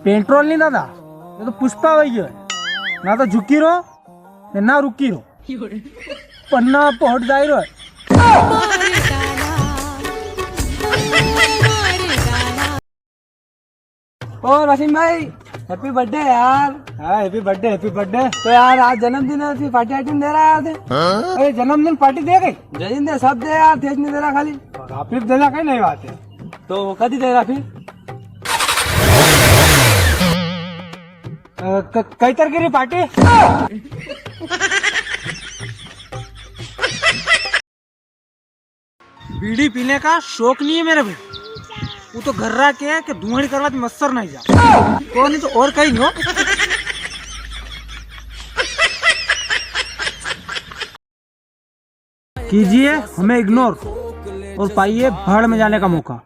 Petrol नहीं दादा, ये तो पुष्पा वही है। ना तो झुकी रहो ना रुकी रहो, पन्ना पहुंच जाए रहो। और वसीम भाई, हैप्पी बर्थडे यार। हाँ हैप्पी बर्थडे, हैप्पी बर्थडे। तो यार आज जन्मदिन है, फिर पार्टी आइटम दे रहा है। अरे जन्मदिन पार्टी दे गई? जन्मदिन दे सब दे यार, तेज नहीं दे रहा खाली। आप देना कहीं नहीं बात है। तो कभी दे रहा फिर? कई तरह की पार्टी। बीड़ी पीने का शौक नहीं है मेरे भाई, वो तो घर रहा के है कि धुआं करवा मच्छर नहीं जा तो नहीं तो और कहीं नहीं हो। कीजिए हमें इग्नोर और पाइए भाड़ में जाने का मौका।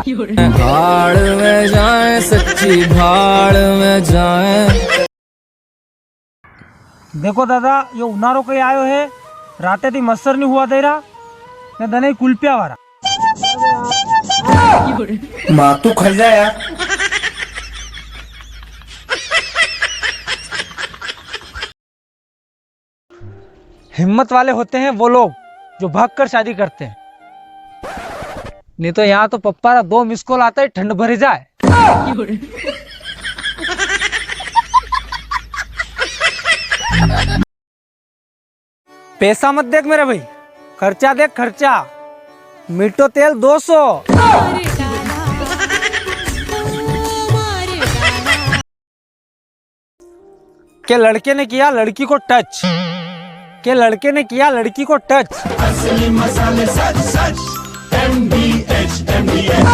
भाड़ में जाए सच्ची भाड़ में जाए। देखो दादा, ये उनारो कहीं आयो है, राते थी मच्छर नहीं हुआ दे रहा ने दने कुल्पिया वाला। माँ तू खा जा यार। हिम्मत वाले होते हैं वो लोग जो भागकर शादी करते हैं, नहीं तो यहाँ तो पप्पा का 2 मिस कॉल आता है ठंड भरी जाए। पैसा मत देख मेरे भाई, खर्चा देख खर्चा। मीठो तेल 200। के लड़के ने किया लड़की को टच, के लड़के ने किया लड़की को टच। असली मसाले सच सच, MDH MDH।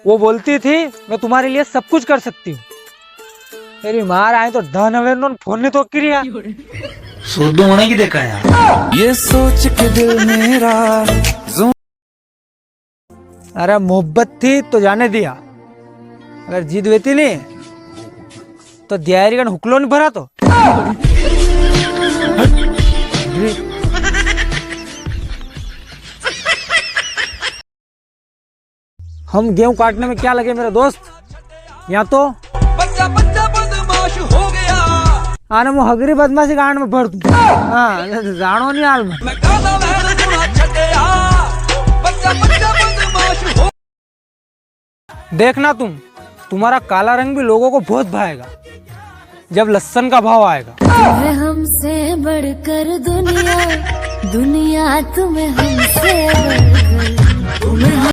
वो बोलती थी मैं तुम्हारे लिए सब कुछ कर सकती हूँ। मेरी मार आए तो धन अवेर फोन ने तो किया सुर्दू होने की देखा यार। ये सोच के दिल मेरा। अरे मोहब्बत थी तो जाने दिया, अगर जीत वेती नहीं तो दियारी का हुकलो नहीं भरा तो। हम गेहूं काटने में क्या लगे मेरे दोस्त, या तो बच्चा बच्चा बदमाश हो गया। आने मैं हगरी बदमाशी गांड में भर दूं। हाँ जानो नहीं हाल में। मैं काला महल थोड़ा छटया, बच्चा बच्चा बदमाश हो। देखना तुम्हारा काला रंग भी लोगों को बहुत भाएगा जब लहसुन का भाव आएगा। तुम्हें हमसे बढ़कर दुनिया, दुनिया तुम्हें हमसे बढ़कर। तुम्हें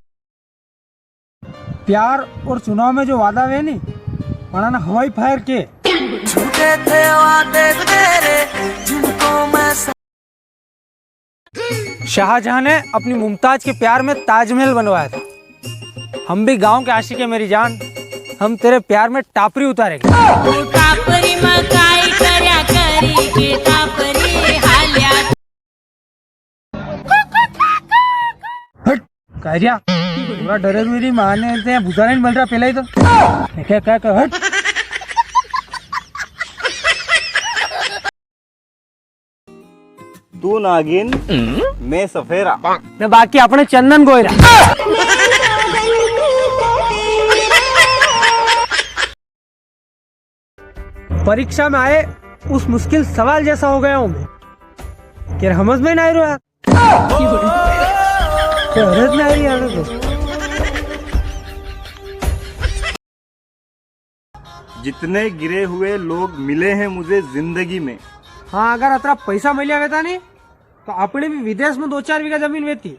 प्यार और चुनाव में जो वादा हुए नहीं पढ़ाना हवाई फायर के झूठे थे वादे तेरे जिनको मैं। शाहजहां ने अपनी मुमताज के प्यार में ताजमहल बनवाया था। हम भी गांव के आशिक है मेरी जान, हम तेरे प्यार में टापरी उतारेंगे। टापरी मकाई करया करी के टापरी हाल्या। हट कारिया, पूरा डरे हुए माने थे बुझाने नहीं मिल रहा पहले ही तो क्या क्या क्या। हट तू नागिन मैं सफेरा, मैं बाकी अपने चंदन गोयरा। परीक्षा में आए उस मुश्किल सवाल जैसा हो गया हूँ मैं कि समझ में नहीं रहा यार, में आई यार तो। जितने गिरे हुए लोग मिले हैं मुझे जिंदगी में। हाँ अगर अतरा पैसा मिल जाता नहीं तो अपने भी विदेश में 2-4 बीघा जमीन वेती।